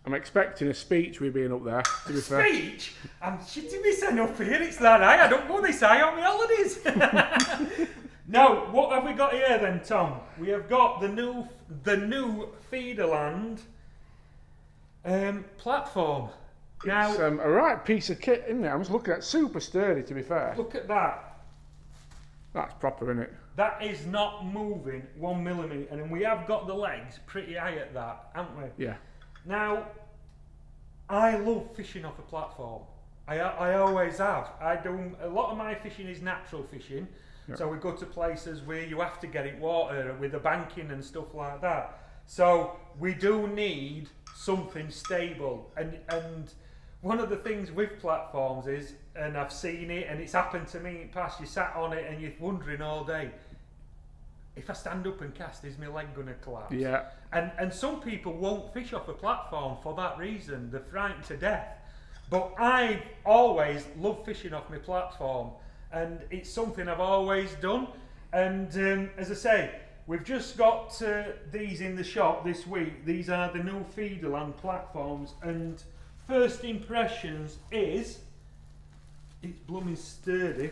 I'm expecting a speech with being up there, to be fair. Speech? I'm shitting myself up here, it's that high. I don't go this high on my holidays. Now, what have we got here then, Tom? We have got the new Feederland platform. Now, It's a right piece of kit, isn't it? I'm just looking at it. Super sturdy, to be fair. look at that. That's proper, isn't it? That is not moving 1 millimetre, and we have got the legs pretty high at that, haven't we? Yeah. Now, I love fishing off a platform. I always have. I do. A lot of my fishing is natural fishing, so we go to places where you have to get it water with the banking and stuff like that. So we do need something stable, and one of the things with platforms is, and I've seen it, and it's happened to me in the past, you sat on it and you're wondering all day, if I stand up and cast, is my leg going to collapse? Yeah. And some people won't fish off a platform for that reason. They're frightened to death. But I always love fishing off my platform, and it's something I've always done. And as I say, we've just got these in the shop this week. These are the new Feederland platforms, and first impressions is it's blooming sturdy.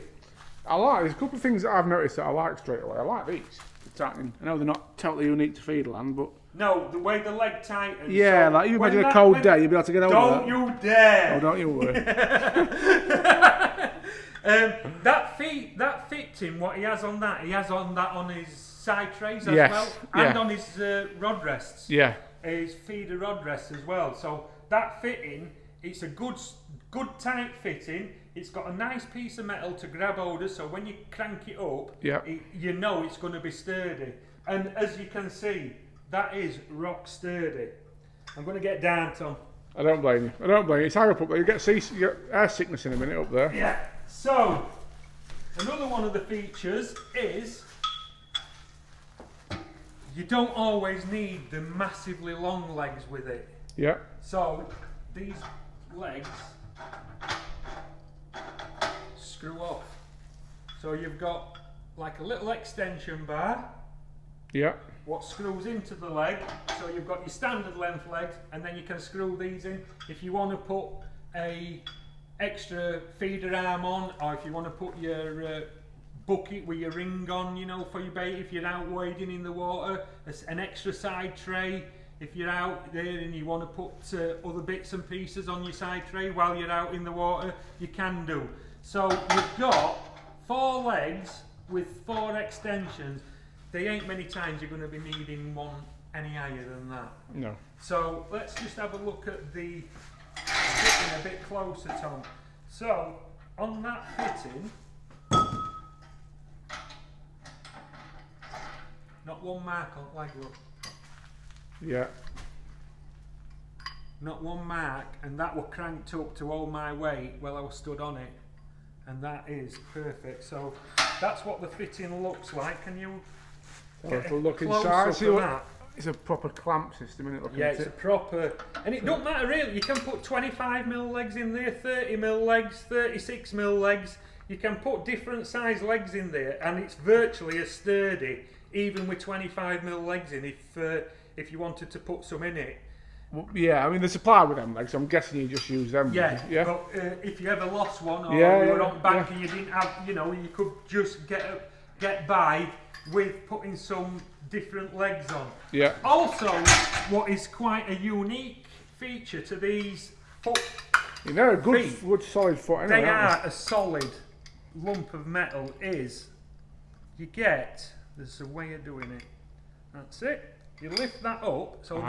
There's a couple of things that I've noticed that I like straight away. I like these. I know they're not totally unique to Feederland, but... No, the way the leg tightens. Yeah, so like you imagine a cold day, you'd be able to get over that. Don't you dare! Oh, don't you worry. That fitting, what he has on that, he has on that on his side trays as well, and on his rod rests. Yeah. His feeder rod rests as well. So that fitting, it's a good tight fitting. It's got a nice piece of metal to grab hold of, so when you crank it up, you know it's going to be sturdy. And as you can see, that is rock sturdy. I'm going to get down, Tom. I don't blame you. It's high up there. You get air sickness in a minute up there. Yeah. So, another one of the features is you don't always need the massively long legs with it. Yeah. So, these legs screw off. So you've got like a little extension bar. Yeah. What screws into the leg. So you've got your standard length legs, and then you can screw these in if you want to put a extra feeder arm on, or if you want to put your bucket with your ring on, you know, for your bait if you're out wading in the water, an extra side tray if you're out there and you want to put other bits and pieces on your side tray while you're out in the water, you can do. So you've got 4 legs with 4 extensions. There ain't many times you're going to be needing one any higher than that. No. So let's just have a look at the fitting a bit closer, Tom. So on that fitting, not one mark on leg, look. Yeah. Not one mark, and that were cranked up to hold my weight while I was stood on it, and that is perfect. So that's what the fitting looks like. Can you get a look close inside? up See of what, that? it's a proper clamp system, isn't it? Yeah, it's a proper, and it don't matter really. You can put 25mm legs in there, 30mm legs, 36mm legs. You can put different size legs in there, and it's virtually as sturdy, even with 25mm legs in. If you wanted to put some in it. Well, yeah, I mean the supply with them legs. I'm guessing you just use them. Yeah. Yeah. But if you ever lost one, or Yeah, you were yeah, on bank and you didn't have, you know, you could just get by with putting some different legs on. Yeah. Also, what is quite a unique feature to these foot, You know, a good solid foot. Anyway, they are a solid lump of metal. Is you get, there's a way of doing it. That's it. You lift that up, so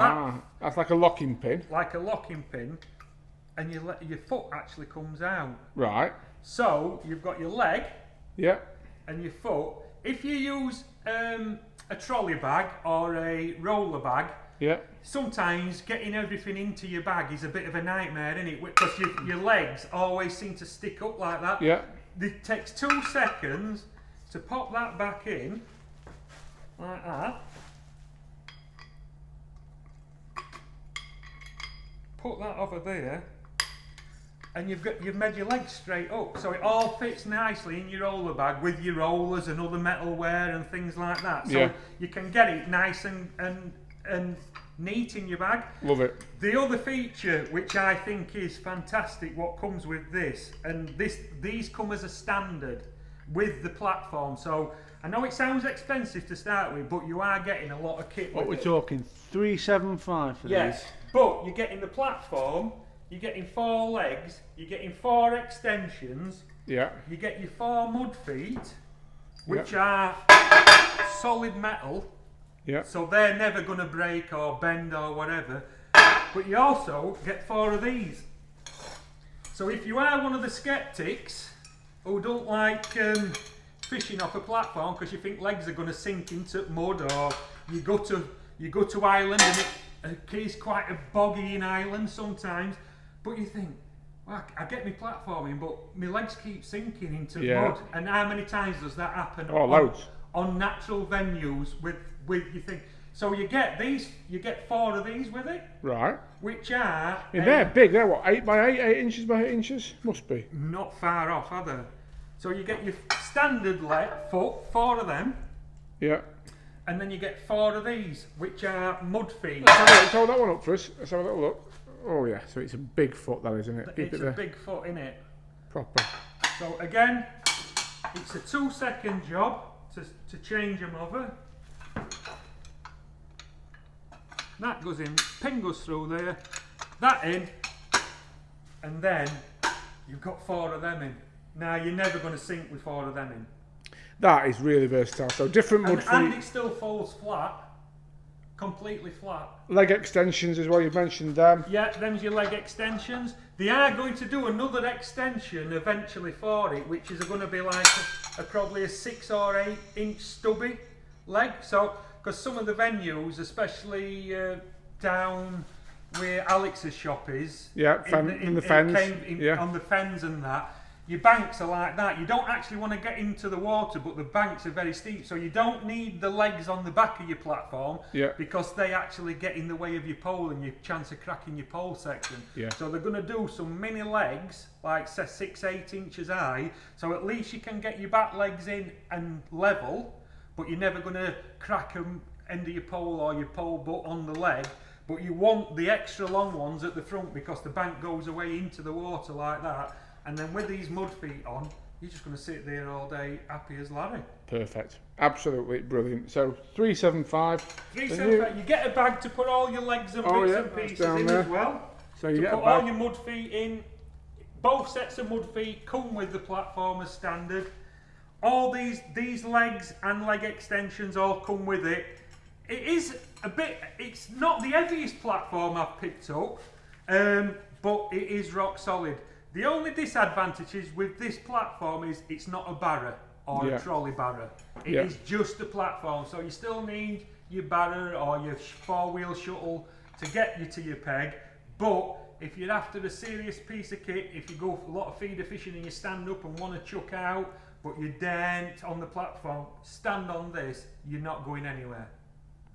that's like a locking pin. like a locking pin, and your foot actually comes out. Right. So you've got your leg Yeah. and your foot. If you use a trolley bag or a roller bag, Yeah. sometimes getting everything into your bag is a bit of a nightmare, isn't it? Because your legs always seem to stick up like that. Yeah. It takes 2 seconds to pop that back in, like that. Put that over there, and you've made your legs straight up, so it all fits nicely in your roller bag with your rollers and other metalware and things like that. So you can get it nice and neat in your bag. Love it. The other feature, which I think is fantastic, what comes with this, and these come as a standard with the platform. So I know it sounds expensive to start with, but you are getting a lot of kit. What with we're it. talking, 375 for Yes, these. but you're getting the platform, you're getting 4 legs, you're getting 4 extensions, Yeah. you get your 4 mud feet, which Yeah. are solid metal. Yeah. So they're never going to break or bend or whatever. But you also get 4 of these. So if you are one of the skeptics who don't like fishing off a platform because you think legs are going to sink into mud, or you go to Ireland and it is quite a boggy in Ireland sometimes, but you think, well, I get my platforming, but my legs keep sinking into mud. And how many times does that happen? Oh, loads. On natural venues with your thing. So you get these, you get 4 of these with it, Right. which are And they're big. They're what, 8 by 8, 8 inches by 8 inches? Must be. not far off, are they? So you get your standard foot, 4 of them, Yeah. and then you get 4 of these, which are mud feet. Let's hold that one up for us. Let's have a little look. Oh yeah, so it's a big foot, that isn't it? Keep It's it a there. big foot in it. Proper. So again, it's a 2-second job to change them over. That goes in, pin goes through there, that in, and then you've got 4 of them in. Now you're never going to sink with 4 of them in. That is really versatile. So different mud And feet, it still falls flat, completely flat. leg extensions as well. You mentioned them. Yeah, them's your leg extensions. They are going to do another extension eventually for it, which is going to be like probably a 6 or 8 inch stubby leg. So, because some of the venues, especially down where Alex's shop is, Yeah, in the fens. Yeah. on the fens and that, your banks are like that. You don't actually want to get into the water, but the banks are very steep, so you don't need the legs on the back of your platform, Yeah. because they actually get in the way of your pole and your chance of cracking your pole section. Yeah. So they're going to do some mini legs, like say 6-8 inches high, so at least you can get your back legs in and level, but you're never going to crack them end of your pole or your pole butt on the leg. But you want the extra long ones at the front because the bank goes away into the water like that. And then with these mud feet on, you're just going to sit there all day happy as Larry. Perfect. Absolutely brilliant. So 375. 375. You get a bag to put all your legs and bits and pieces in as well. So you to get put a bag. all your mud feet in. Both sets of mud feet come with the platform as standard. All these legs and leg extensions all come with it. It is a bit, it's not the heaviest platform I've picked up, but it is rock solid. The only disadvantages with this platform is it's not a barra or a trolley barra. It is just a platform, so you still need your barra or your 4-wheel shuttle to get you to your peg. But if you're after a serious piece of kit, if you go for a lot of feeder fishing and you stand up and want to chuck out, but you daren't on the platform, stand on this, you're not going anywhere.